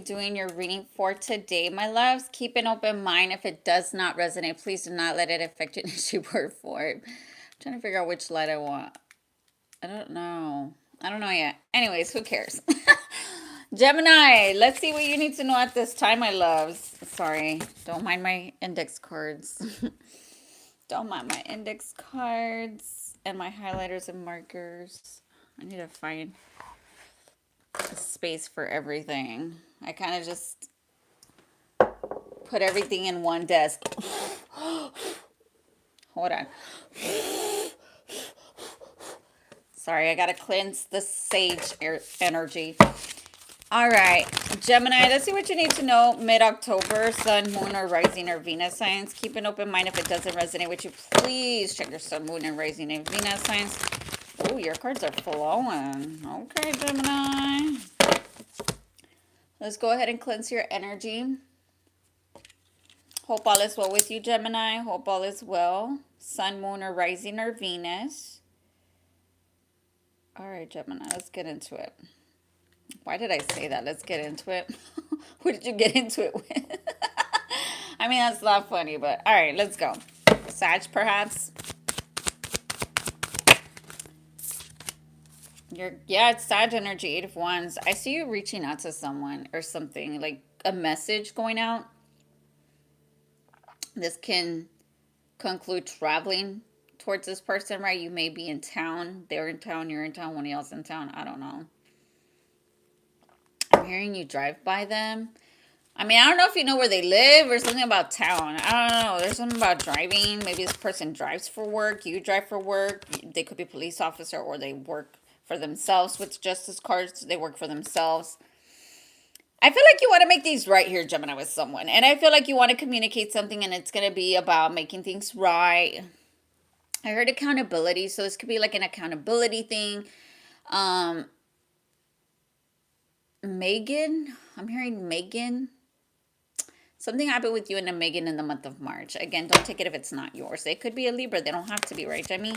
Doing your reading for today, my loves. Keep an open mind. If it does not resonate, please do not let it affect you in shape or form. I'm trying to figure out which light I want. I don't know. I don't know yet. Anyways, who cares? Gemini, let's see what you need to know at this time, my loves. Sorry, don't mind my index cards. Don't mind my index cards and my highlighters and markers. I need to find a space for everything. I kind of just put everything in one desk. Hold on. Sorry, I gotta cleanse the sage energy. All right, Gemini, let's see what you need to know. Mid-October, Sun, Moon, or Rising, or Venus signs. Keep an open mind. If it doesn't resonate with you, please check your Sun, Moon, and Rising, and Venus signs. Oh, your cards are flowing. Okay, Gemini. Let's go ahead and cleanse your energy. Hope all is well with you, Gemini. Hope all is well. Sun, Moon, or Rising, or Venus. All right, Gemini, let's get into it. Why did I say that? Let's get into it. What did you get into it with? I mean, that's not funny, but all right, let's go. Sag, perhaps. Yeah, it's Sag energy, 8 of Wands. I see you reaching out to someone or something, like a message going out. This can conclude traveling towards this person, right? You may be in town. They're in town. You're in town. One else in town. I don't know. I'm hearing you drive by them. I mean, I don't know if you know where they live or something about town. I don't know. There's something about driving. Maybe this person drives for work. You drive for work. They could be a police officer, or they work for themselves with justice cards. They work for themselves. I feel like you want to make things right here, Gemini, with someone. And I feel like you want to communicate something, and it's going to be about making things right. I heard accountability, so this could be like an accountability thing. Megan, I'm hearing Megan. Something happened with you and a Megan in the month of March. Again, don't take it if it's not yours. They could be a Libra. They don't have to be, right, Jemmy?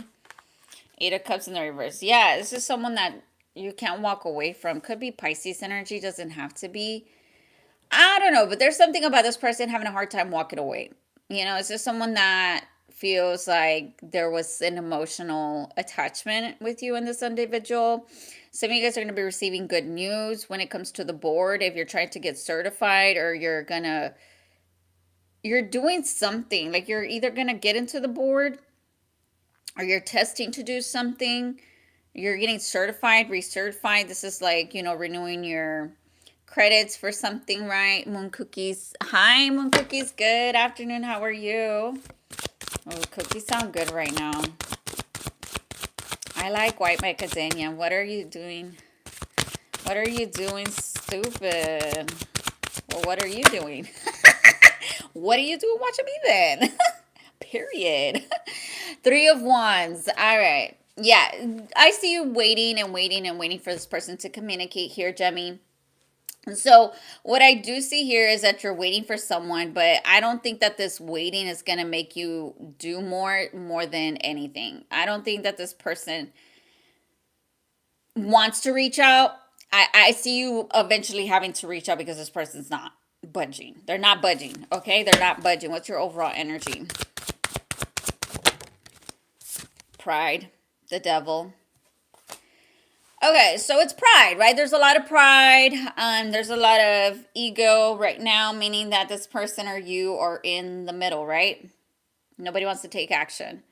8 of Cups in the reverse. Yeah, this is someone that you can't walk away from. Could be Pisces energy. Doesn't have to be. I don't know, but there's something about this person having a hard time walking away. You know, it's just someone that feels like there was an emotional attachment with you and this individual. Some of you guys are going to be receiving good news when it comes to the board. If you're trying to get certified, or you're doing something, like you're either going to get into the board, or you're testing to do something. You're getting certified, recertified. This is like, you know, renewing your credits for something, right? Moon Cookies. Hi, Moon Cookies. Good afternoon. How are you? Oh, cookies sound good right now. I like white macadamia. What are you doing? What are you doing, stupid? Well, what are you doing? What are you doing watching me then? Period. 3 of Wands. All right. Yeah, I see you waiting and waiting and waiting for this person to communicate here, Jemmy. So what I do see here is that you're waiting for someone, but I don't think that this waiting is going to make you do more than anything. I don't think that this person wants to reach out. I see you eventually having to reach out because this person's not budging. They're not budging, okay? They're not budging. What's your overall energy? Pride, the devil. Okay, so it's pride, right? There's a lot of pride. There's a lot of ego right now, meaning that this person or you are in the middle, right? Nobody wants to take action.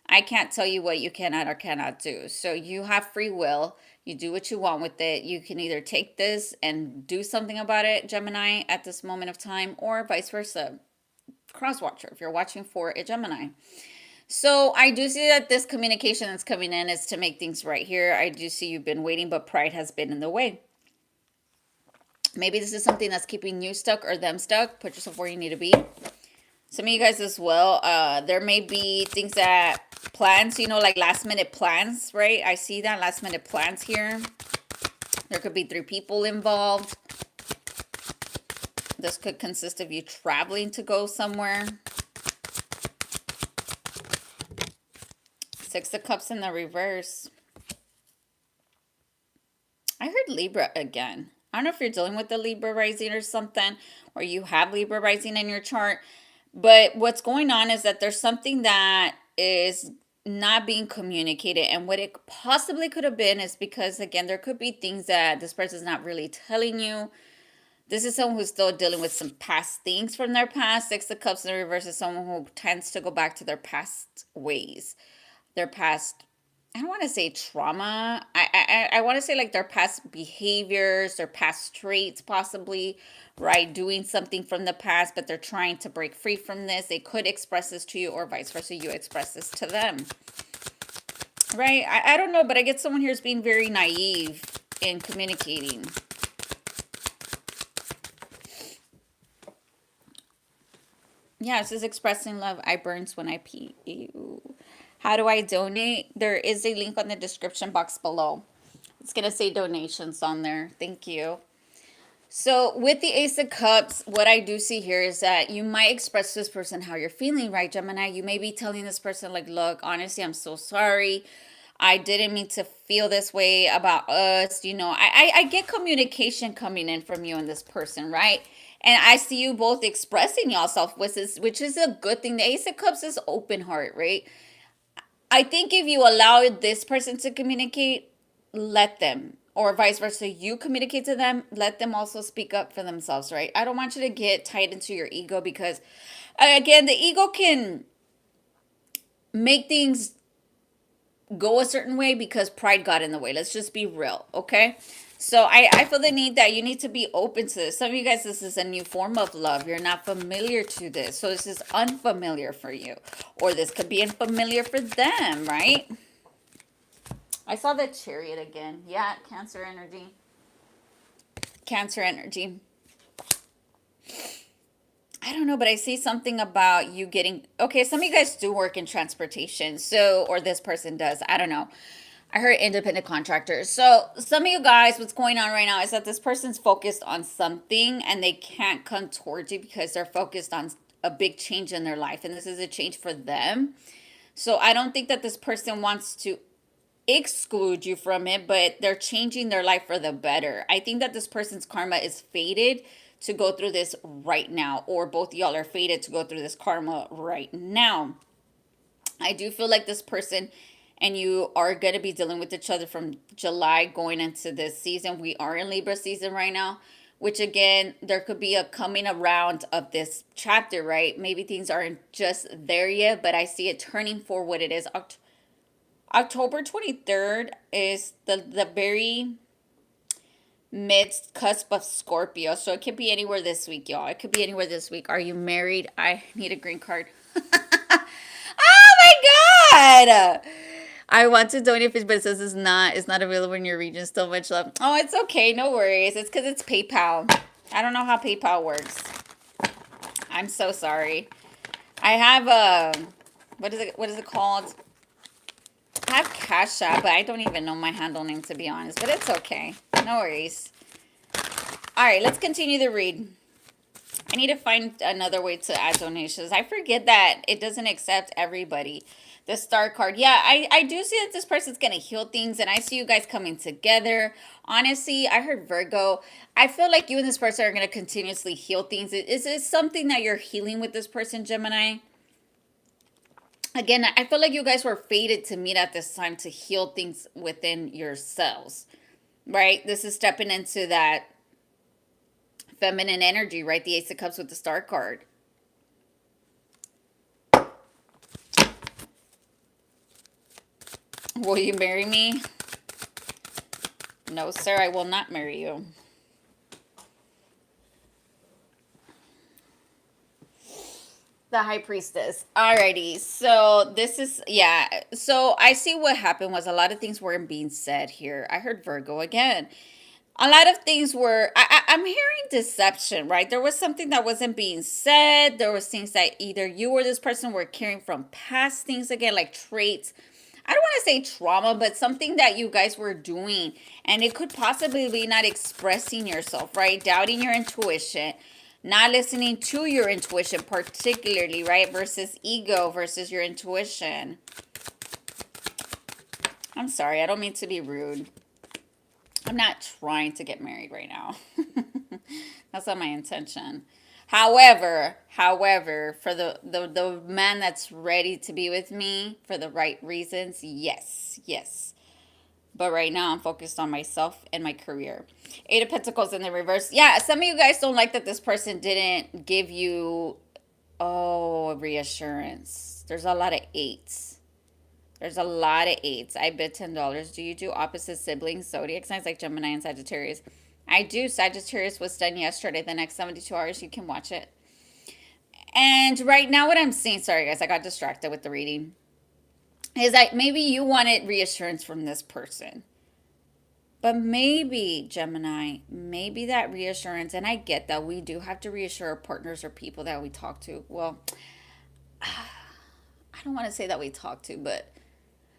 I can't tell you what you cannot or cannot do. So you have free will. You do what you want with it. You can either take this and do something about it, Gemini, at this moment of time, or vice versa. Cross watcher, if you're watching for a Gemini. So I do see that this communication that's coming in is to make things right here. I do see you've been waiting, but pride has been in the way. Maybe this is something that's keeping you stuck or them stuck. Put yourself where you need to be. Some of you guys as well, there may be things that plans, you know, like last minute plans, right? I see that last minute plans here. There could be 3 people involved. This could consist of you traveling to go somewhere. 6 of Cups in the reverse. I heard Libra again. I don't know if you're dealing with the Libra rising or something, or you have Libra rising in your chart. But what's going on is that there's something that is not being communicated. And what it possibly could have been is because, again, there could be things that this person's not really telling you. This is someone who's still dealing with some past things from their past. Six of Cups in reverse is someone who tends to go back to their past ways, their past, I don't want to say trauma. I want to say like their past behaviors, their past traits, possibly, right? Doing something from the past, but they're trying to break free from this. They could express this to you, or vice versa, you express this to them, right? I don't know, but I get someone here is being very naive in communicating. Yeah, this is expressing love. I burns when I pee. Ew. How do I donate? There is a link on the description box below. It's going to say donations on there. Thank you. So with the Ace of Cups, what I do see here is that you might express to this person how you're feeling, right, Gemini? You may be telling this person, like, look, honestly, I'm so sorry. I didn't mean to feel this way about us. You know, I get communication coming in from you and this person, right? And I see you both expressing yourself, which is a good thing. The Ace of Cups is open heart, right? I think if you allow this person to communicate, let them. Or vice versa, you communicate to them, let them also speak up for themselves, right? I don't want you to get tied into your ego because, again, the ego can make things go a certain way because pride got in the way. Let's just be real, okay? So I feel the need that you need to be open to this. Some of you guys, this is a new form of love. You're not familiar to this. So this is unfamiliar for you. Or this could be unfamiliar for them, right? I saw the Chariot again. Yeah, Cancer energy. Cancer energy. I don't know, but I see something about you getting... Okay, some of you guys do work in transportation. So, or this person does. I don't know. I heard independent contractors. So some of you guys, what's going on right now is that this person's focused on something and they can't come towards you because they're focused on a big change in their life. And this is a change for them. So I don't think that this person wants to exclude you from it, but they're changing their life for the better. I think that this person's karma is fated to go through this right now, or both y'all are fated to go through this karma right now. I do feel like this person and you are going to be dealing with each other from July going into this season. We are in Libra season right now, which again, there could be a coming around of this chapter, right? Maybe things aren't just there yet, but I see it turning for what it is. October 23rd is the very mid cusp of Scorpio. So it could be anywhere this week, y'all. It could be anywhere this week. Are you married? I need a green card. Oh my God. I want to donate fish, but it says it's not available in your region. Still much love. Oh, it's okay. No worries. It's because it's PayPal. I don't know how PayPal works. I'm so sorry. I have what is it called? I have Cash App, but I don't even know my handle name, to be honest. But it's okay. No worries. All right, let's continue the read. I need to find another way to add donations. I forget that it doesn't accept everybody. The Star card. Yeah, I do see that this person's going to heal things, and I see you guys coming together. Honestly, I heard Virgo. I feel like you and this person are going to continuously heal things. Is it something that you're healing with this person, Gemini? Again, I feel like you guys were fated to meet at this time to heal things within yourselves, right? This is stepping into that feminine energy, right? The Ace of Cups with the Star card. Will you marry me? No, sir, I will not marry you. The High Priestess. Alrighty, so this is, yeah. So I see what happened was a lot of things weren't being said here. I heard Virgo again. A lot of things were, I'm hearing deception, right? There was something that wasn't being said. There was things that either you or this person were carrying from past things, again, like traits. I don't want to say trauma, but something that you guys were doing. And it could possibly be not expressing yourself, right? Doubting your intuition. Not listening to your intuition particularly, right? Versus ego versus your intuition. I'm sorry, I don't mean to be rude. I'm not trying to get married right now. That's not my intention. However, for the man that's ready to be with me for the right reasons, yes, yes. But right now, I'm focused on myself and my career. Eight of Pentacles in the reverse. Yeah, some of you guys don't like that this person didn't give you, oh, reassurance. There's a lot of eights. There's a lot of eights. I bid $10. Do you do opposite siblings, zodiac signs like Gemini and Sagittarius? I do. Sagittarius was done yesterday. The next 72 hours, you can watch it. And right now, what I'm seeing, sorry guys, I got distracted with the reading, is that maybe you wanted reassurance from this person. But maybe, Gemini, maybe that reassurance, and I get that we do have to reassure our partners or people that we talk to. Well, I don't want to say that we talk to, but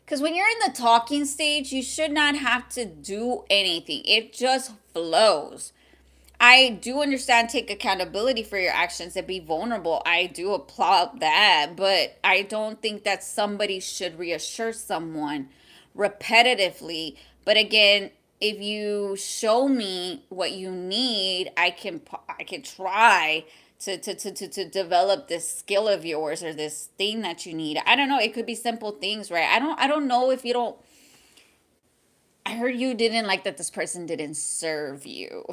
because when you're in the talking stage, you should not have to do anything. It just flows. I do understand take accountability for your actions and be vulnerable. I do applaud that, but I don't think that somebody should reassure someone repetitively. But again, if you show me what you need, I can try to develop this skill of yours or this thing that you need. I don't know. It could be simple things, right? I don't know if you don't. I heard you didn't like that this person didn't serve you.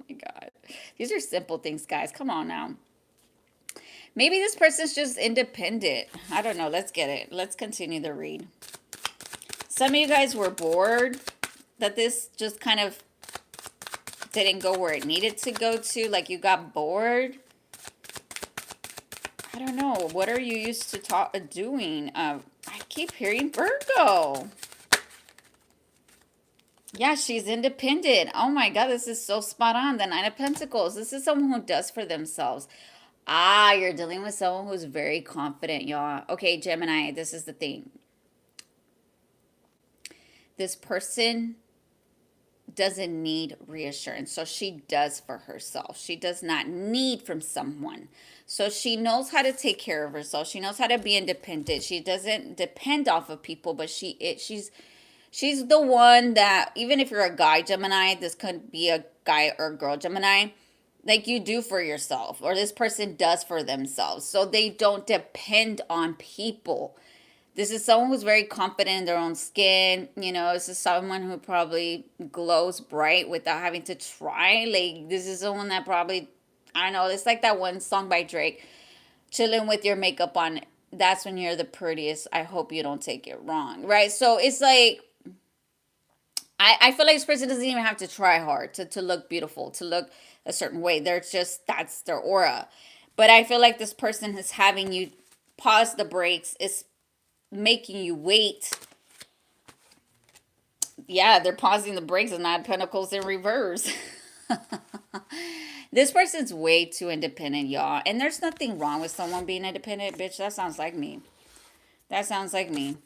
God. These are simple things, guys. Come on now. Maybe this person's just independent. I don't know. Let's get it. Let's continue the read. Some of you guys were bored that this just kind of didn't go where it needed to go to. Like you got bored. I don't know. What are you used to doing? I keep hearing Virgo. Yeah, she's independent. Oh my God, this is so spot on. The Nine of Pentacles. This is someone who does for themselves. Ah, you're dealing with someone who's very confident, y'all. Okay, Gemini, this is the thing. This person doesn't need reassurance. So she does for herself. She does not need from someone. So she knows how to take care of herself. She knows how to be independent. She doesn't depend off of people, but she's the one that, even if you're a guy Gemini, this could be a guy or girl Gemini, like you do for yourself, or this person does for themselves. So they don't depend on people. This is someone who's very confident in their own skin. You know, this is someone who probably glows bright without having to try. Like, this is someone that probably, I don't know, it's like that one song by Drake, chilling with your makeup on. That's when you're the prettiest. I hope you don't take it wrong, right? So it's like, I feel like this person doesn't even have to try hard to look beautiful, to look a certain way. They're just, that's their aura. But I feel like this person is having you pause the brakes, is making you wait. Yeah, they're pausing the brakes and not Pentacles in reverse. This person's way too independent, y'all. And there's nothing wrong with someone being independent, bitch. That sounds like me. That sounds like me.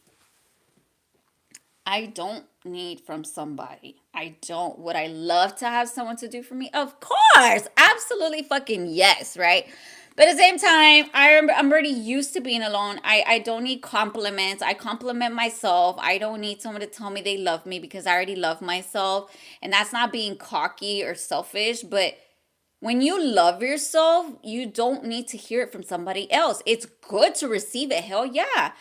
I don't need from somebody. I don't. Would I love to have someone to do for me? Of course. Absolutely fucking yes, right? But at the same time, I'm already used to being alone. I don't need compliments. I compliment myself. I don't need someone to tell me they love me because I already love myself. And that's not being cocky or selfish. But when you love yourself, you don't need to hear it from somebody else. It's good to receive it. Hell yeah.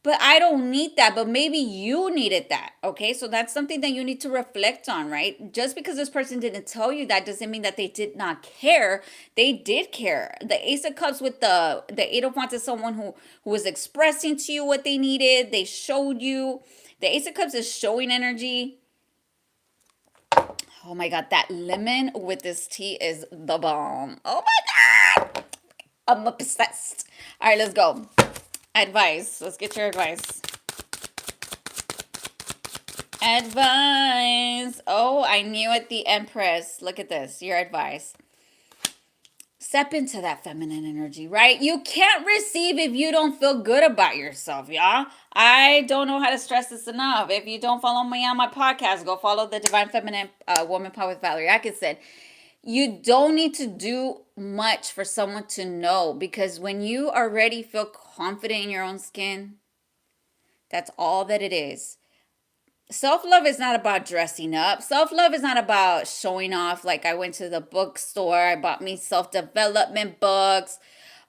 But I don't need that. But maybe you needed that. Okay. So that's something that you need to reflect on, right? Just because this person didn't tell you that doesn't mean that they did not care. They did care. The Ace of Cups with the Eight of Wands is someone who was expressing to you what they needed. They showed you. The Ace of Cups is showing energy. Oh my God. That lemon with this tea is the bomb. Oh my God. I'm obsessed. All right, let's go. Advice. Let's get your advice. Advice. Oh, I knew it. The Empress. Look at this. Your advice. Step into that feminine energy, right? You can't receive if you don't feel good about yourself, y'all. I don't know how to stress this enough. If you don't follow me on my podcast, go follow the Divine Feminine Woman Power with Valerie Atkinson. You don't need to do much for someone to know, because when you already feel confident in your own skin, that's all that it is. Self-love is not about dressing up. Self-love is not about showing off. Like, I went to the bookstore, I bought me self-development books,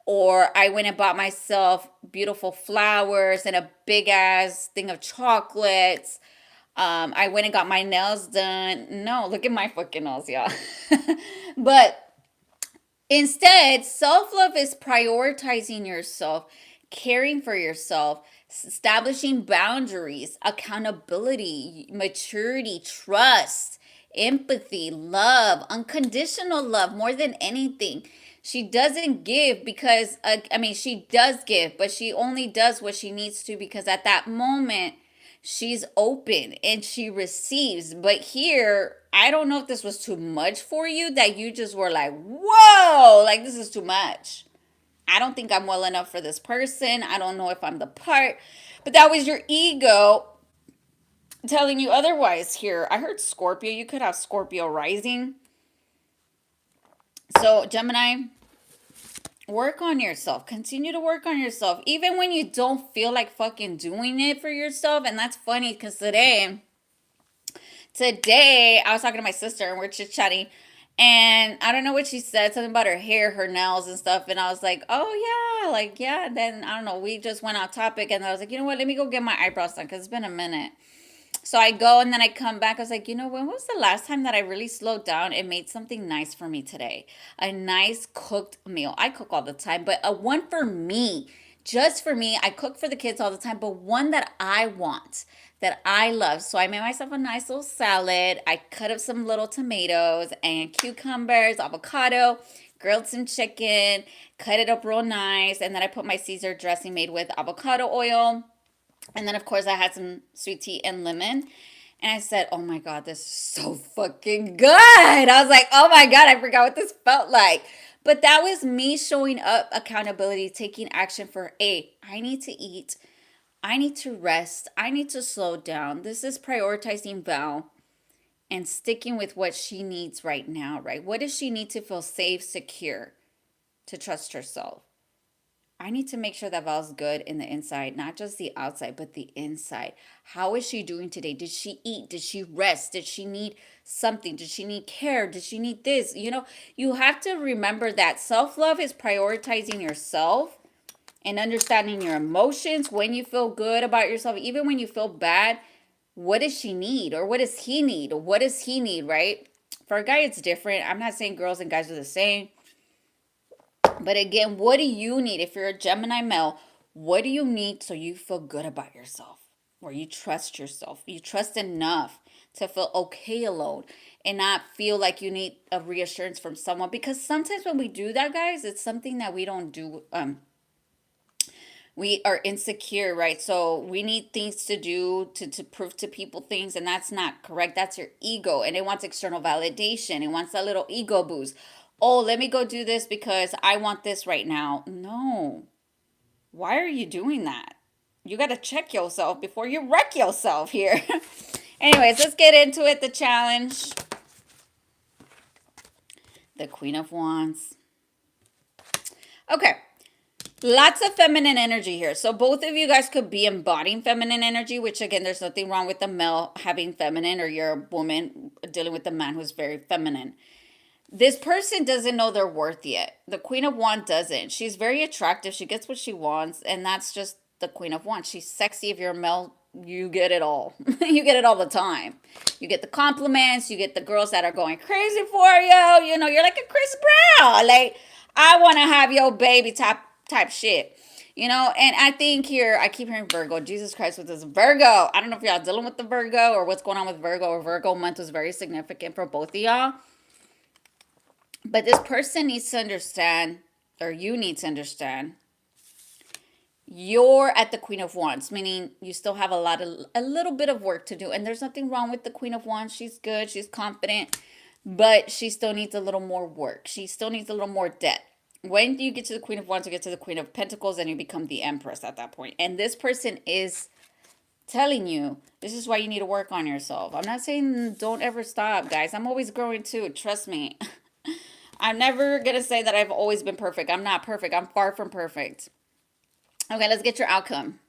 or I went and bought myself beautiful flowers and a big ass thing of chocolates. I went and got my nails done. No, look at my fucking nails, y'all. But instead, self love is prioritizing yourself, caring for yourself, establishing boundaries, accountability, maturity, trust, empathy, love, unconditional love more than anything. She doesn't give because, I mean, she does give, but she only does what she needs to because at that moment, she's open and she receives. But here, I don't know if this was too much for you, that you just were like, whoa, like this is too much. I don't think I'm well enough for this person. I don't know if I'm the part. But that was your ego telling you otherwise here. I heard Scorpio. You could have Scorpio rising. So, Gemini, work on yourself. Continue to work on yourself. Even when you don't feel like fucking doing it for yourself. And that's funny because today I was talking to my sister and we're chit-chatting. And I don't know what she said, something about her hair, her nails and stuff. And I was like, oh yeah, like, yeah. And then, I don't know, we just went off topic. And I was like, you know what, let me go get my eyebrows done because it's been a minute. So I go and then I come back. I was like, you know, when was the last time that I really slowed down and made something nice for me today? A nice cooked meal. I cook all the time, but a one for me, just for me. I cook for the kids all the time, but one that I want, that I love. So I made myself a nice little salad. I cut up some little tomatoes and cucumbers, avocado, grilled some chicken, cut it up real nice. And then I put my Caesar dressing made with avocado oil. And then, of course, I had some sweet tea and lemon. And I said, oh my God, this is so fucking good. I was like, oh my God, I forgot what this felt like. But that was me showing up, accountability, taking action for, I need to eat. I need to rest. I need to slow down. This is prioritizing Val and sticking with what she needs right now, right? What does she need to feel safe, secure, to trust herself? I need to make sure that Val's good in the inside, not just the outside, but the inside. How is she doing today? Did she eat? Did she rest? Did she need something? Did she need care? Did she need this? You know, you have to remember that self-love is prioritizing yourself and understanding your emotions when you feel good about yourself, even when you feel bad. What does she need? Or what does he need? Or what does he need, right? For a guy, it's different. I'm not saying girls and guys are the same. But again, what do you need? If you're a Gemini male, what do you need so you feel good about yourself? Or you trust yourself? You trust enough to feel okay alone and not feel like you need a reassurance from someone. Because sometimes when we do that, guys, it's something that we don't do. We are insecure, right? So we need things to do to prove to people things, and that's not correct. That's your ego, and it wants external validation. It wants that little ego boost. Oh, let me go do this because I want this right now. No. Why are you doing that? You got to check yourself before you wreck yourself here. Anyways, let's get into it. The challenge. The Queen of Wands. Okay. Lots of feminine energy here. So both of you guys could be embodying feminine energy, which again, there's nothing wrong with the male having feminine, or you're a woman dealing with a man who's very feminine. This person doesn't know their worth yet. The Queen of Wands doesn't. She's very attractive. She gets what she wants, and that's just the Queen of Wands. She's sexy. If you're a male, you get it all. You get it all the time. You get the compliments. You get the girls that are going crazy for you. You know, you're like a Chris Brown. Like, I want to have your baby type shit. You know, and I think here, I keep hearing Virgo. Jesus Christ, with this Virgo. I don't know if y'all dealing with the Virgo or what's going on with Virgo, or Virgo month was very significant for both of y'all. But this person needs to understand, or you need to understand, you're at the Queen of Wands, meaning you still have a little bit of work to do. And there's nothing wrong with the Queen of Wands. She's good. She's confident. But she still needs a little more work. She still needs a little more depth. When you get to the Queen of Wands, you get to the Queen of Pentacles, and you become the Empress at that point. And this person is telling you, this is why you need to work on yourself. I'm not saying don't ever stop, guys. I'm always growing too. Trust me. I'm never going to say that I've always been perfect. I'm not perfect. I'm far from perfect. Okay, let's get your outcome.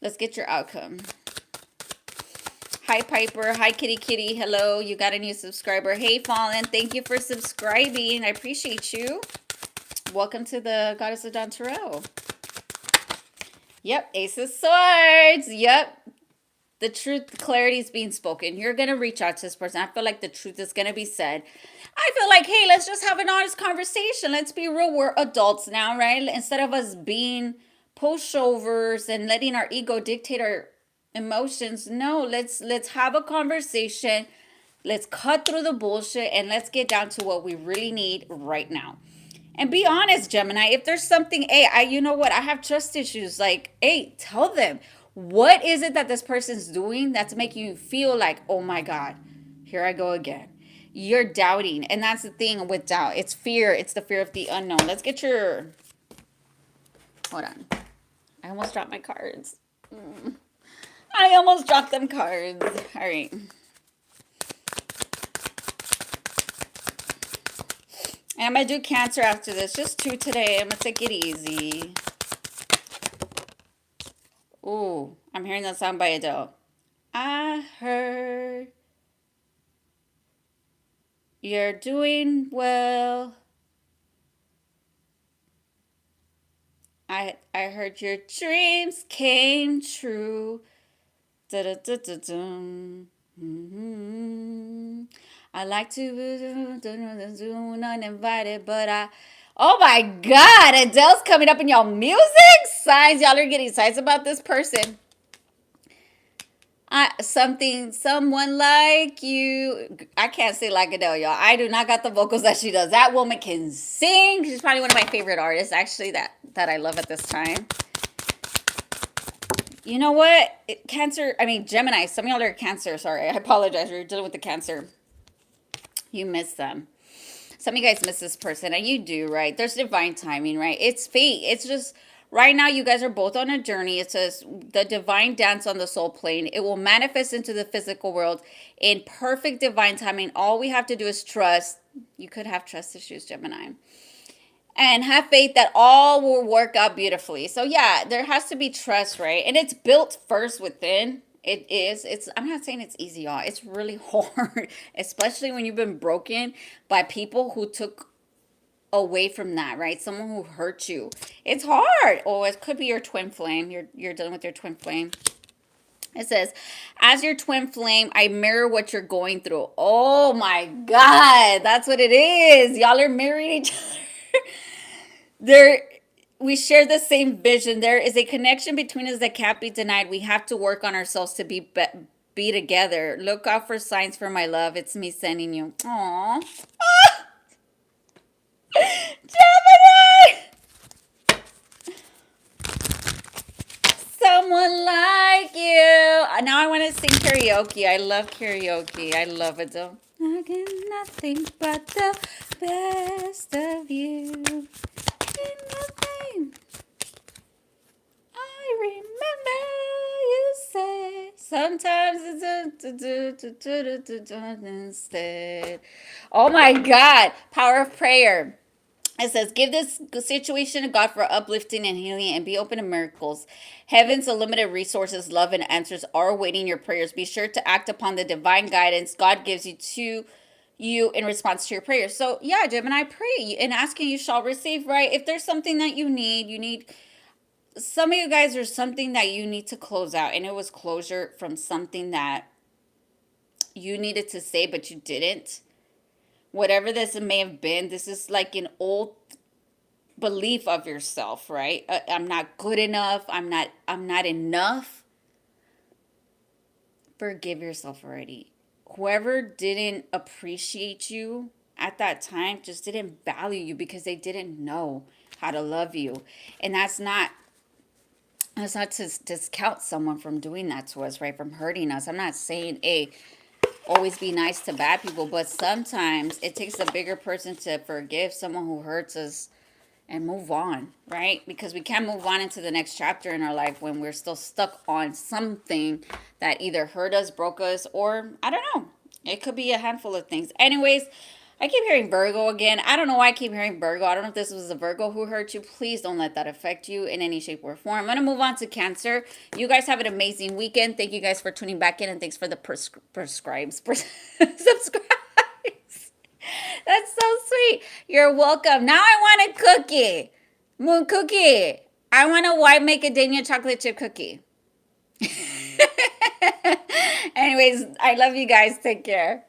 Let's get your outcome. Hi, Piper. Hi, Kitty Kitty. Hello. You got a new subscriber. Hey, Fallen. Thank you for subscribing. I appreciate you. Welcome to the Goddess of Dawn Tarot. Yep. Ace of Swords. Yep. The truth, the clarity is being spoken. You're going to reach out to this person. I feel like the truth is going to be said. I feel like, hey, let's just have an honest conversation. Let's be real. We're adults now, right? Instead of us being pushovers and letting our ego dictate our emotions. No, let's have a conversation. Let's cut through the bullshit and let's get down to what we really need right now. And be honest, Gemini. If there's something, hey, you know what? I have trust issues. Like, hey, tell them. What is it that this person's doing that's making you feel like, oh my God, here I go again? You're doubting. And that's the thing with doubt. It's fear. It's the fear of the unknown. Let's get your... Hold on. I almost dropped my cards. I almost dropped them cards. All right. And I'm going to do Cancer after this. Just 2 today. I'm going to take it easy. Ooh, I'm hearing that song by Adele. I heard you're doing well. I heard your dreams came true. Da da da da dum. I like to do uninvited, but oh my God, Adele's coming up in y'all music signs. Y'all are getting signs about this person. Someone like you. I can't say like Adele, y'all. I do not got the vocals that she does. That woman can sing. She's probably one of my favorite artists, actually, that I love at this time. You know what? Gemini. Some of y'all are Cancer. Sorry, I apologize. You're dealing with the Cancer. You miss them. Some of you guys miss this person, and you do, right? There's divine timing, right? It's fate. It's just, right now, you guys are both on a journey. It says the divine dance on the soul plane. It will manifest into the physical world in perfect divine timing. All we have to do is trust. You could have trust issues, Gemini. And have faith that all will work out beautifully. So, yeah, there has to be trust, right? And it's built first within. It is. I'm not saying it's easy, y'all. It's really hard, especially when you've been broken by people who took away from that, right? Someone who hurt you. It's hard. Oh, it could be your twin flame. You're dealing with your twin flame. It says, as your twin flame, I mirror what you're going through. Oh my God. That's what it is. Y'all are mirroring each other. We share the same vision. There is a connection between us that can't be denied. We have to work on ourselves to be together. Look out for signs for my love. It's me sending you. Aww. Gemini! Someone like you. Now I want to sing karaoke. I love karaoke. I love it though. I get nothing but the best of you. Nothing. I remember you say sometimes it's instead. Oh my God. Power of prayer. It says, give this situation to God for uplifting and healing and be open to miracles. Heaven's unlimited resources, love, and answers are awaiting your prayers. Be sure to act upon the divine guidance God gives you to you in response to your prayers. So, yeah, Gemini, pray. And asking you shall receive, right? If there's something that you need, some of you guys, there's something that you need to close out. And it was closure from something that you needed to say, but you didn't. Whatever this may have been, this is like an old belief of yourself, right? I'm not good enough. I'm not enough. Forgive yourself already. Whoever didn't appreciate you at that time just didn't value you because they didn't know how to love you. And that's not to discount someone from doing that to us, right? From hurting us. I'm not saying, hey, always be nice to bad people, but sometimes it takes a bigger person to forgive someone who hurts us and move on, right? Because we can't move on into the next chapter in our life when we're still stuck on something that either hurt us, broke us, or I don't know. It could be a handful of things. Anyways, I keep hearing Virgo again. I don't know why I keep hearing Virgo. I don't know if this was a Virgo who hurt you. Please don't let that affect you in any shape or form. I'm going to move on to Cancer. You guys have an amazing weekend. Thank you guys for tuning back in, and thanks for the subscribes. That's so sweet. You're welcome. Now I want a cookie. Moon cookie. I want a white macadamia chocolate chip cookie. Anyways, I love you guys. Take care.